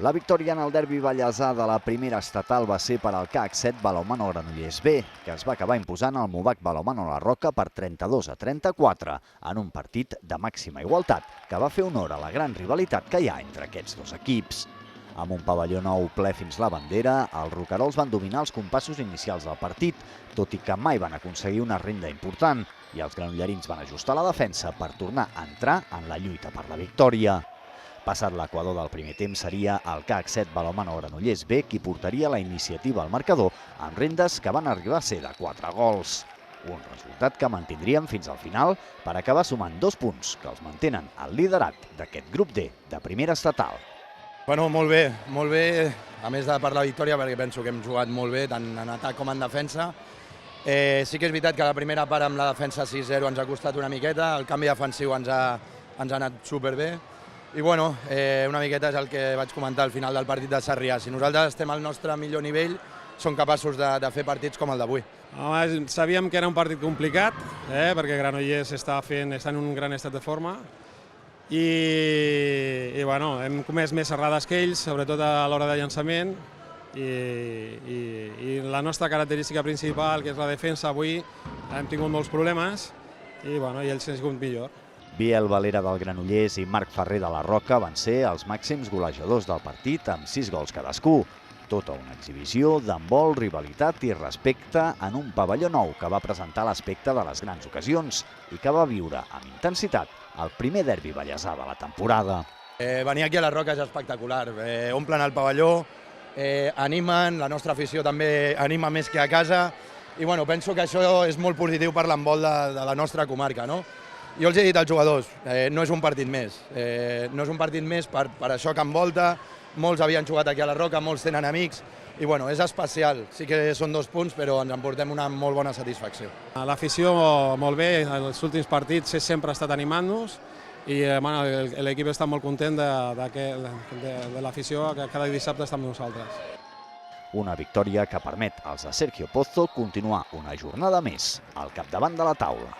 La victòria en el derbi ballesà de la primera estatal va ser per al CAC 7 Balonmano Granollers B, que es va acabar imposant al Movac Balonmano La Roca per 32-34, en un partit de màxima igualtat, que va fer honor a la gran rivalitat que hi ha entre aquests dos equips. Amb un pavelló nou ple fins la bandera, els roquerols van dominar els compassos inicials del partit, tot i que mai van aconseguir una renda important, i els granollerins van ajustar la defensa per tornar a entrar en la lluita per la victòria. Passat l'equador del primer temps, seria el CAC 7 Balonmano Granollers B qui portaria la iniciativa al marcador amb rendes que van arribar a ser de 4 gols. Un resultat que mantindríem fins al final per acabar sumant 2 punts que els mantenen al liderat d'aquest grup D de primera estatal. Bueno, molt bé, a més de per la victòria, perquè penso que hem jugat molt bé, tant en atac com en defensa. Sí que és veritat que la primera part amb la defensa 6-0 ens ha costat una miqueta, el canvi defensiu ens ha anat superbé. I bueno, una miqueta és el que vaig comentar al final del partit de Sarrià. Si nosaltres estem al nostre millor nivell, som capaços de fer partits com el d'avui. Sabíem que era un partit complicat, perquè Granollers està en un gran estat de forma, i bueno, hem comès més errades que ells, sobretot a l'hora de llançament, i la nostra característica principal, que és la defensa, avui hem tingut molts problemes, i ells han sigut millor. Biel Valera del Granollers i Marc Ferrer de la Roca van ser els màxims golejadors del partit amb 6 gols cadascú. Tota una exhibició d'handbol, rivalitat i respecte en un pavelló nou que va presentar l'aspecte de les grans ocasions i que va viure amb intensitat el primer derbi ballesà de la temporada. Venir aquí a la Roca és espectacular, omplen el pavelló, animen, la nostra afició també anima més que a casa, i bueno, penso que això és molt positiu per l'handbol de la nostra comarca, no? Jo els he dit als jugadors, no és un partit més, per això que envolta, molts havien jugat aquí a la Roca, molts tenen amics, i bueno, és especial, sí que són 2 punts, però ens emportem una molt bona satisfacció. L'afició molt bé, els últims partits sempre ha estat animant-nos, i l'equip està molt content de l'afició, que cada dissabte està amb nosaltres. Una victòria que permet als de Sergio Pozo continuar una jornada més al capdavant de la taula.